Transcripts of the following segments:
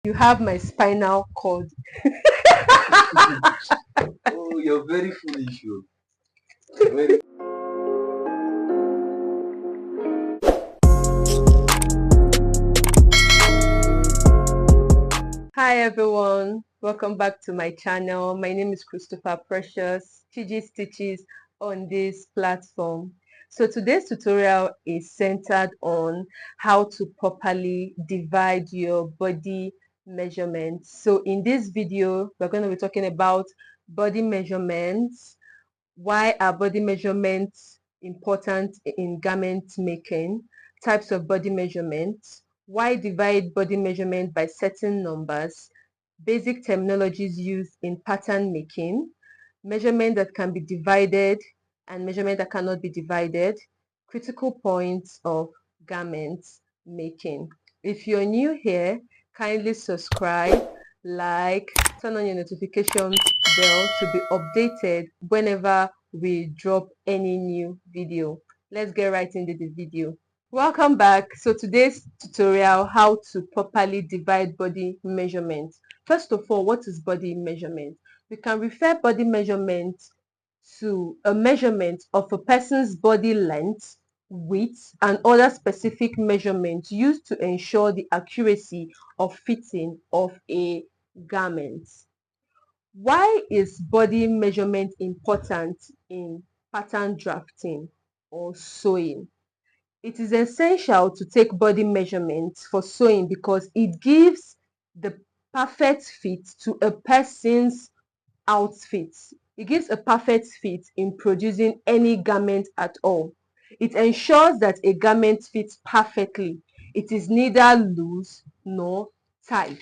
You have my spinal cord. Oh, you're very foolish, you. Very. Hi everyone, welcome back to my channel. My name is Christopher Precious, Chiji Stitches on this platform. So today's tutorial is centered on how to properly divide your body measurements. So in this video, we're going to be talking about body measurements. Why are body measurements important in garment making? Types of body measurements. Why divide body measurement by certain numbers? Basic terminologies used in pattern making. Measurement that can be divided and measurement that cannot be divided. Critical points of garments making. If you're new here, kindly subscribe, like, turn on your notification bell to be updated whenever we drop any new video. Let's get right into the video. Welcome back. So today's tutorial, how to properly divide body measurement. First of all, what is body measurement? We can refer body measurement to a measurement of a person's body length, width, and other specific measurements used to ensure the accuracy of fitting of a garment. Why is body measurement important in pattern drafting or sewing? It is essential to take body measurements for sewing because it gives the perfect fit to a person's outfit. It gives a perfect fit in producing any garment at all. It ensures that a garment fits perfectly. It is neither loose nor tight.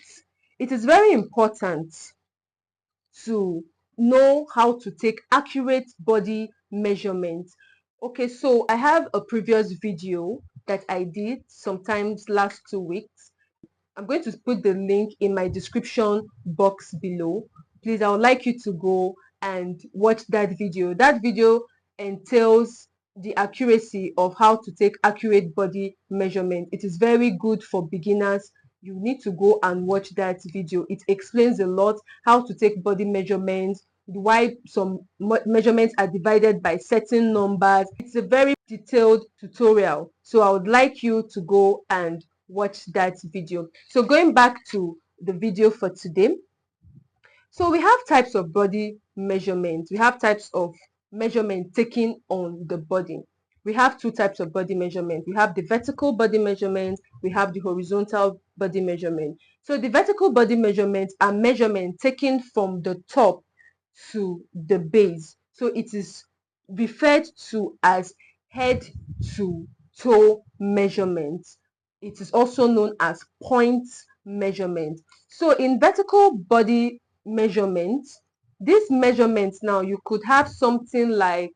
It is very important to know how to take accurate body measurements. Okay, so I have a previous video that I did sometimes last 2 weeks. I'm going to put the link in my description box below. Please, I would like you to go and watch that video. That video entails the accuracy of how to take accurate body measurement. It is very good for beginners. You need to go and watch that video. It explains a lot how to take body measurements, why some measurements are divided by certain numbers. It's a very detailed tutorial, so I would like you to go and watch that video. So going back to the video for today, so we have types of body measurements. We have types of measurement taken on the body. We have two types of body measurement. We have the vertical body measurement. We have the horizontal body measurement. So the vertical body measurements are measurements taken from the top to the base. So it is referred to as head to toe measurement. It is also known as point measurement. So in vertical body measurements, these measurements now you could have something like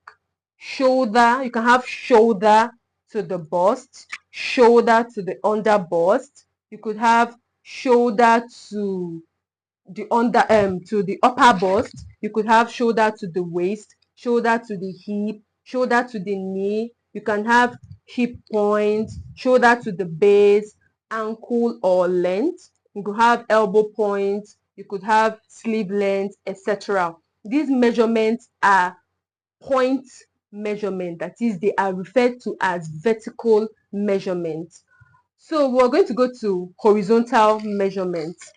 shoulder. You can have shoulder to the bust, shoulder to the under bust. You could have shoulder to the upper bust. You could have shoulder to the waist, shoulder to the hip, shoulder to the knee. You can have hip point, shoulder to the base, ankle or length. You could have elbow point, you could have sleeve length, etc. These measurements are point measurement, that is, they are referred to as vertical measurements. So we're going to go to horizontal measurements.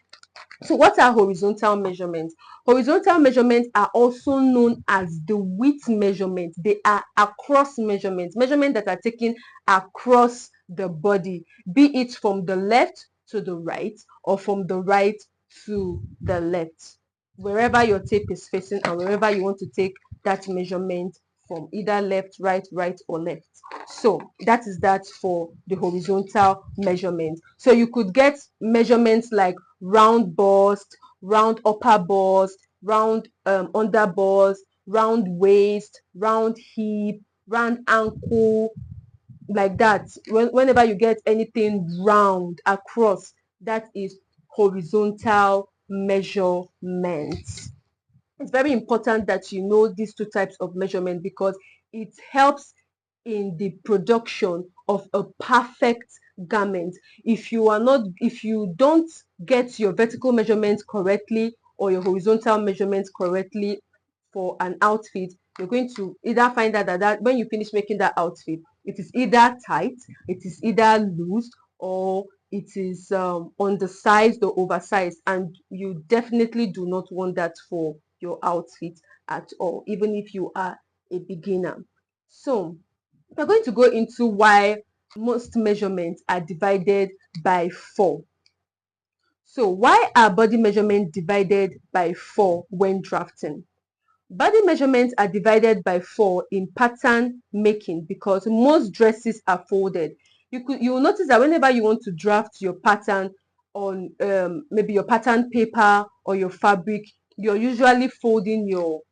So what are horizontal measurements? Horizontal measurements are also known as the width measurements. They are across measurements, measurements that are taken across the body, be it from the left to the right or from the right to the left, wherever your tape is facing and wherever you want to take that measurement from, either left, right or left. So that is that for the horizontal measurement. So you could get measurements like round bust, round upper bust, round under bust, round waist, round hip, round ankle, like that. Whenever you get anything round across, that is horizontal measurements. It's very important that you know these two types of measurement because it helps in the production of a perfect garment. If you don't get your vertical measurements correctly or your horizontal measurements correctly for an outfit, you're going to either find out that when you finish making that outfit, it is either tight, it is either loose, or it is undersized or oversized, and you definitely do not want that for your outfit at all, even if you are a beginner. So we're going to go into why most measurements are divided by 4. So why are body measurements divided by 4 when drafting? Body measurements are divided by 4 in pattern making because most dresses are folded. You will notice that whenever you want to draft your pattern on maybe your pattern paper or your fabric, you're usually folding your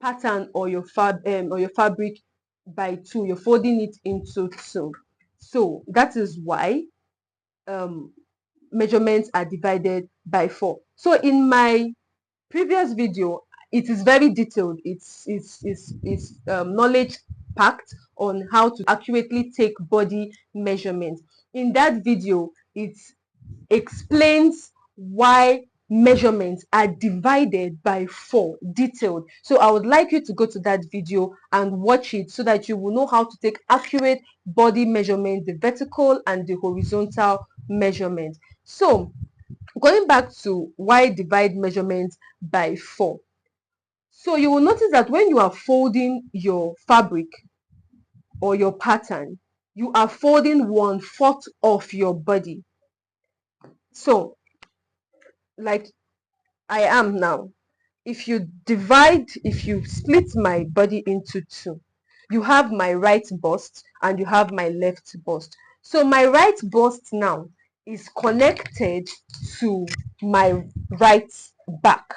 pattern or your fabric by 2. You're folding it into 2. So that is why um, measurements are divided by 4. So in my previous video, it is very detailed. It's knowledge packed on how to accurately take body measurements. In that video, it explains why measurements are divided by 4, detailed. So I would like you to go to that video and watch it so that you will know how to take accurate body measurements, the vertical and the horizontal measurements. So going back to why divide measurements by 4. So you will notice that when you are folding your fabric or your pattern, you are folding 1/4 of your body. So like I am now, if you split my body into 2, you have my right bust and you have my left bust. So my right bust now is connected to my right back,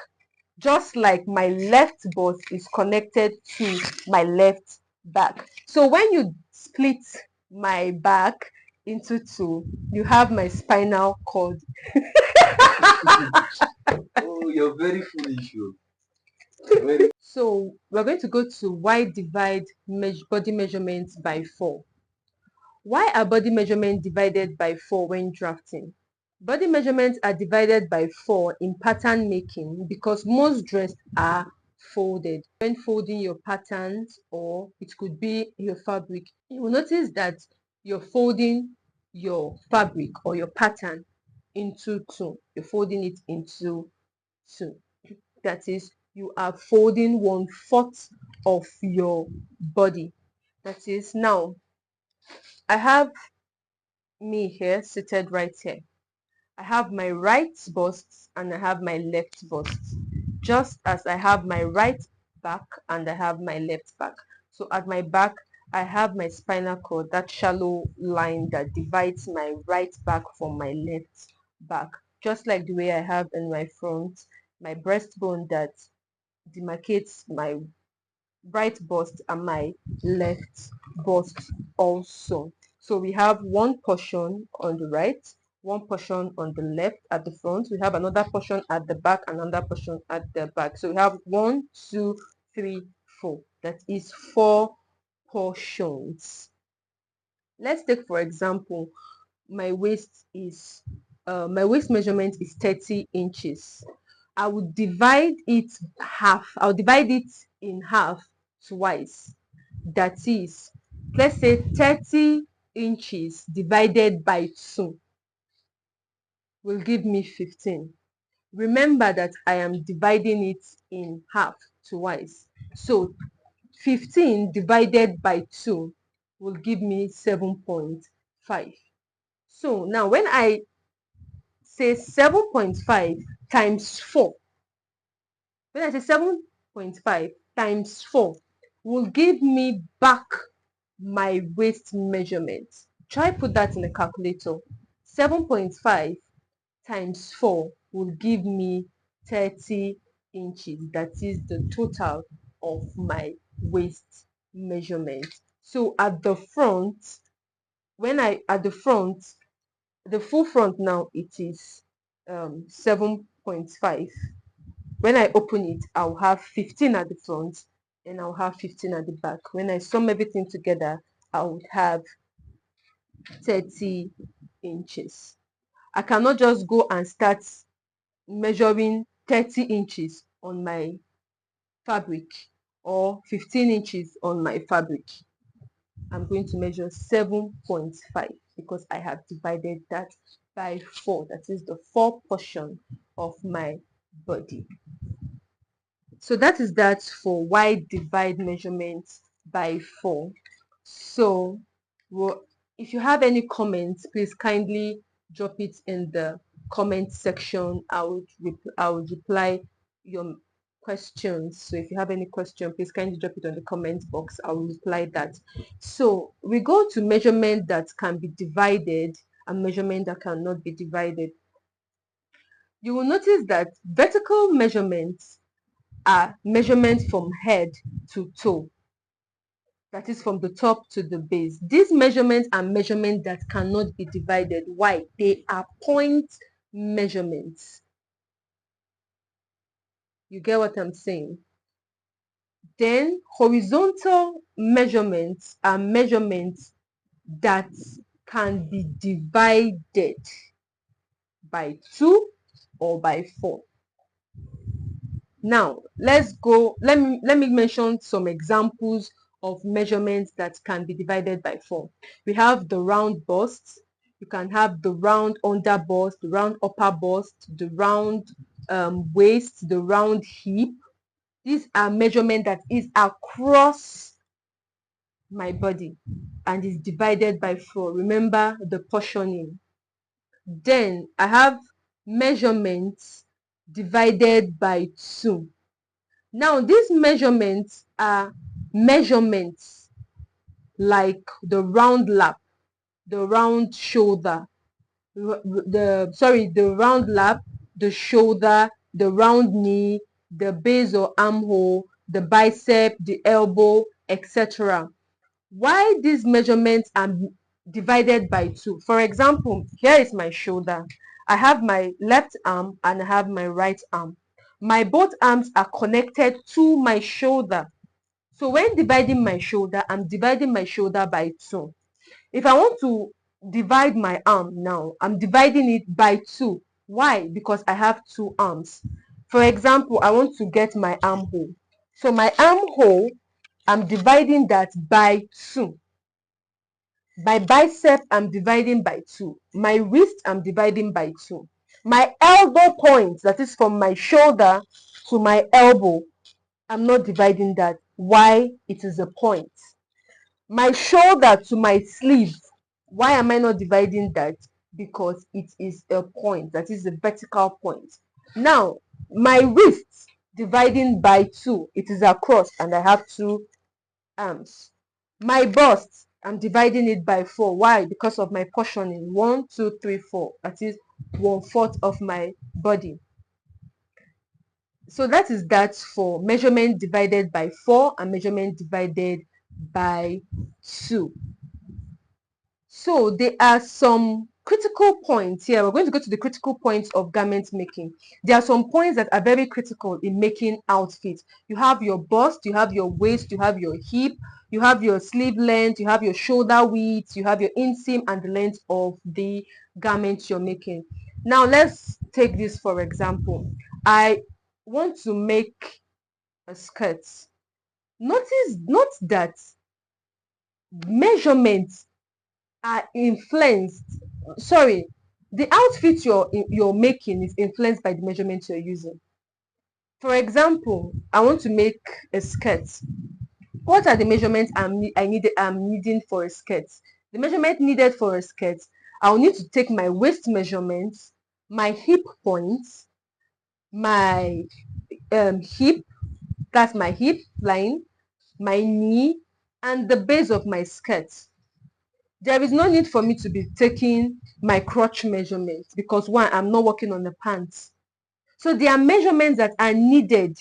just like my left bust is connected to my left back. So when you split my back into 2, you have my spinal cord. Oh, you're very foolish. Very. So we're going to go to why divide body measurements by 4. Why are body measurements divided by 4 when drafting? Body measurements are divided by 4 in pattern making because most dresses are folded. When folding your patterns, or it could be your fabric, you will notice that you're folding your fabric or your pattern into 2. You're folding it into 2. That is, you are folding 1/4 of your body. That is, now I have me here seated right here. I have my right bust and I have my left bust, just as I have my right back and I have my left back. So at my back, I have my spinal cord, that shallow line that divides my right back from my left back, just like the way I have in my front, my breastbone that demarcates my right bust and my left bust also. So we have one portion on the right, one portion on the left at the front. We have another portion at the back, another portion at the back. So we have 1, 2, 3, 4. That is 4 portions. Let's take for example, my waist measurement is 30 inches. I would divide it half. I'll divide it in half twice. That is, let's say 30 inches divided by 2 will give me 15. Remember that I am dividing it in half twice. So 15 divided by 2 will give me 7.5. So now when I say 7.5 times 4, when I say 7.5 times 4 will give me back my waist measurement. Try put that in a calculator. 7.5 times 4 will give me 30 inches. That is the total of my waist measurement. So at the front, the full front now, it is 7.5. When I open it, I'll have 15 at the front and I'll have 15 at the back. When I sum everything together, I would have 30 inches. I cannot just go and start measuring 30 inches on my fabric or 15 inches on my fabric. I'm going to measure 7.5 because I have divided that by 4. That is the 4 portion of my body. So that is that for why divide measurements by 4. So if you have any comments, please kindly drop it in the comment section. I would reply your questions. So if you have any question, please kindly drop it on the comment box. I will reply that. So we go to measurement that can be divided and measurement that cannot be divided. You will notice that vertical measurements are measurements from head to toe. That is from the top to the base. These measurements are measurements that cannot be divided. Why? They are point measurements. You get what I'm saying? Then horizontal measurements are measurements that can be divided by 2 or by 4. Now let's go. Let me mention some examples of measurements that can be divided by 4. We have the round bust. You can have the round under bust, the round upper bust, the round waist, the round hip. These are measurement that is across my body and is divided by 4. Remember the portioning. Then I have measurements divided by 2. Now, these measurements are measurements like the round lap, the round shoulder, the round lap, the shoulder, the round knee, the base or armhole, the bicep, the elbow, etc. Why these measurements are divided by 2? For example, here is my shoulder. I have my left arm and I have my right arm. My both arms are connected to my shoulder. So when dividing my shoulder, I'm dividing my shoulder by 2. If I want to divide my arm now, I'm dividing it by 2. Why? Because I have 2 arms. For example, I want to get my armhole. So my armhole, I'm dividing that by 2. My bicep, I'm dividing by 2. My wrist, I'm dividing by 2. My elbow point, that is from my shoulder to my elbow, I'm not dividing that. Why? It is a point. My shoulder to my sleeve, why am I not dividing that? Because it is a point, that is a vertical point. Now, my wrist, dividing by 2, it is across and I have 2 arms. My bust, I'm dividing it by 4. Why? Because of my portioning. 1, 2, 3, 4. That is 1/4 of my body. So that is that for measurement divided by 4 and measurement divided by 2. So there are some critical points here. We're going to go to the critical points of garment making. There are some points that are very critical in making outfits. You have your bust, you have your waist, you have your hip, you have your sleeve length, you have your shoulder width, you have your inseam and the length of the garment you're making. Now let's take this for example. I want to make a skirt. Note that measurements are influenced. Sorry, the outfit you're making is influenced by the measurements you're using. For example, I want to make a skirt. What are the measurements I'm needing for a skirt? The measurement needed for a skirt, I'll need to take my waist measurements, my hip points, my hip, that's my hip line, my knee, and the base of my skirt. There is no need for me to be taking my crotch measurements because one, I'm not working on the pants. So there are measurements that are needed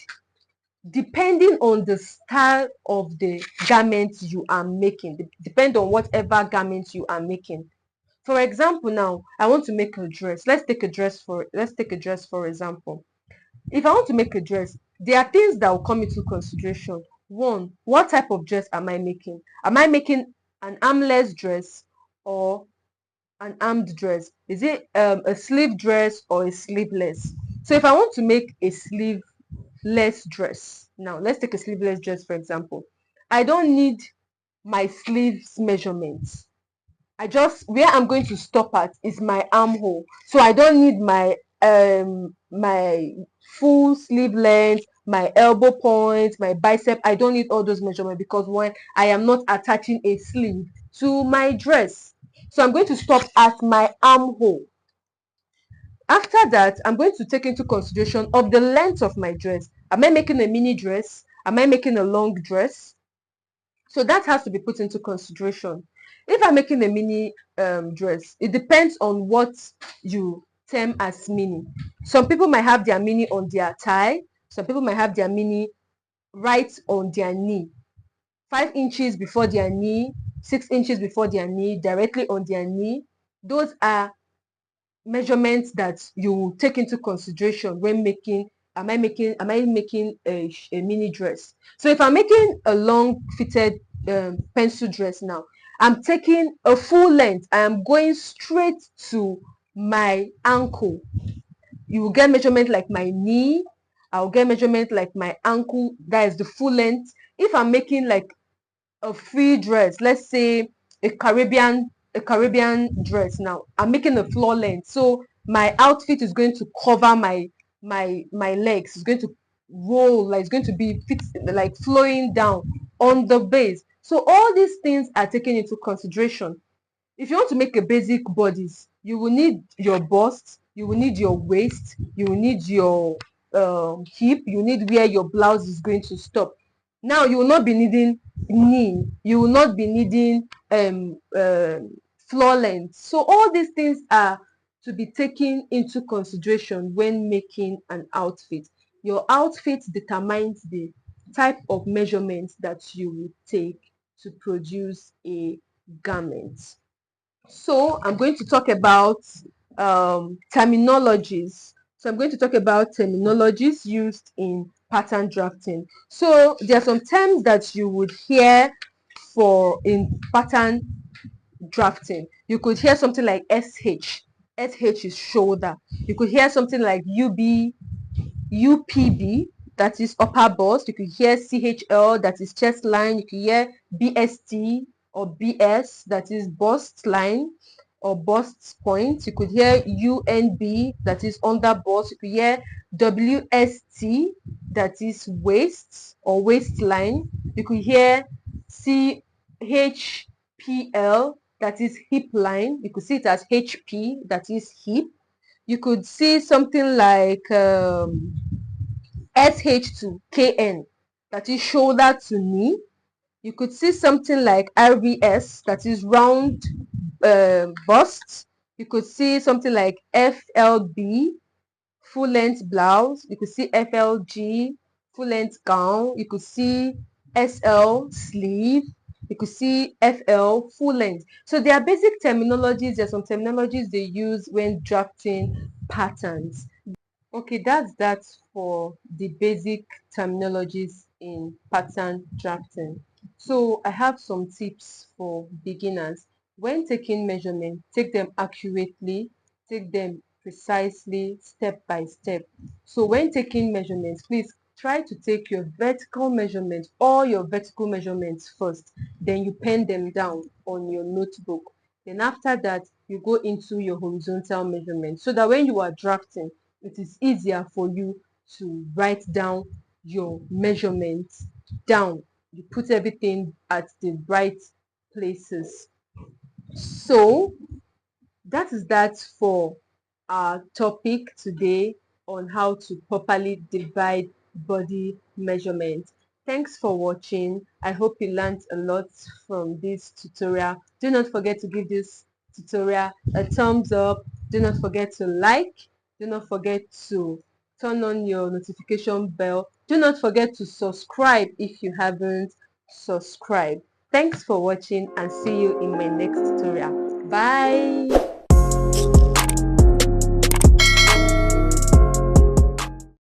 depending on the style of the garments you are making, depend on whatever garments you are making. For example, now I want to make a dress. Let's take a dress for example. If I want to make a dress, there are things that will come into consideration. One, what type of dress am I making? Am I making an armless dress or an armed dress? Is it a sleeve dress or a sleeveless? So if I want to make a sleeveless dress, now let's take a sleeveless dress for example. I don't need my sleeves measurements. I just, where I'm going to stop at is my armhole. So I don't need my full sleeve length, my elbow point, my bicep. I don't need all those measurements because when I am not attaching a sleeve to my dress. So I'm going to stop at my armhole. After that, I'm going to take into consideration of the length of my dress. Am I making a mini dress? Am I making a long dress? So that has to be put into consideration. If I'm making a mini dress, it depends on what you term as mini. Some people might have their mini on their thigh. Some people might have their mini right on their knee. 5 inches before their knee, 6 inches before their knee, directly on their knee. Those are measurements that you take into consideration when making, am I making a mini dress. So if I'm making a long fitted pencil dress, now I'm taking a full length. I am going straight to my ankle. You will get measurement like my knee. I'll get measurement like my ankle. That is the full length. If I'm making like a free dress, let's say a Caribbean dress, now I'm making a floor length, so my outfit is going to cover my legs. It's going to roll, like it's going to be fit, like flowing down on the base. So all these things are taken into consideration. If you want to make a basic bodice, you will need your bust, you will need your waist, you will need your hip, you need where your blouse is going to stop. Now you will not be needing knee, you will not be needing floor length. So all these things are to be taken into consideration when making an outfit. Your outfit determines the type of measurements that you will take to produce a garment. So I'm going to talk about terminologies. So I'm going to talk about terminologies used in pattern drafting. So there are some terms that you would hear for in pattern drafting. You could hear something like SH. SH is shoulder. You could hear something like UPB, that is upper bust. You could hear CHL, that is chest line. You could hear BST or BS, that is bust line or bust point. You could hear UNB, that is under bust. You could hear WST, that is waist or waistline. You could hear CHPL, that is hip line. You could see it as HP, that is hip. You could see something like SH to KN, that is shoulder to knee. You could see something like RBS, that is round bust. You could see something like FLB, full length blouse. You could see FLG, full length gown. You could see SL, sleeve. You could see FL, full length. So there are basic terminologies. There are some terminologies they use when drafting patterns. Okay, that's that for the basic terminologies in pattern drafting. So I have some tips for beginners. When taking measurements, take them accurately, take them precisely, step by step. So when taking measurements, please try to take your vertical measurements, all your vertical measurements first. Then you pen them down on your notebook. Then after that, you go into your horizontal measurements so that when you are drafting, it is easier for you to write down your measurements down. You put everything at the right places. So that is that for our topic today on how to properly divide body measurement. Thanks for watching. I hope you learned a lot from this tutorial. Do not forget to give this tutorial a thumbs up. Do not forget to like. Do not forget to turn on your notification bell. Do not forget to subscribe if you haven't subscribed. Thanks for watching and see you in my next tutorial. Bye.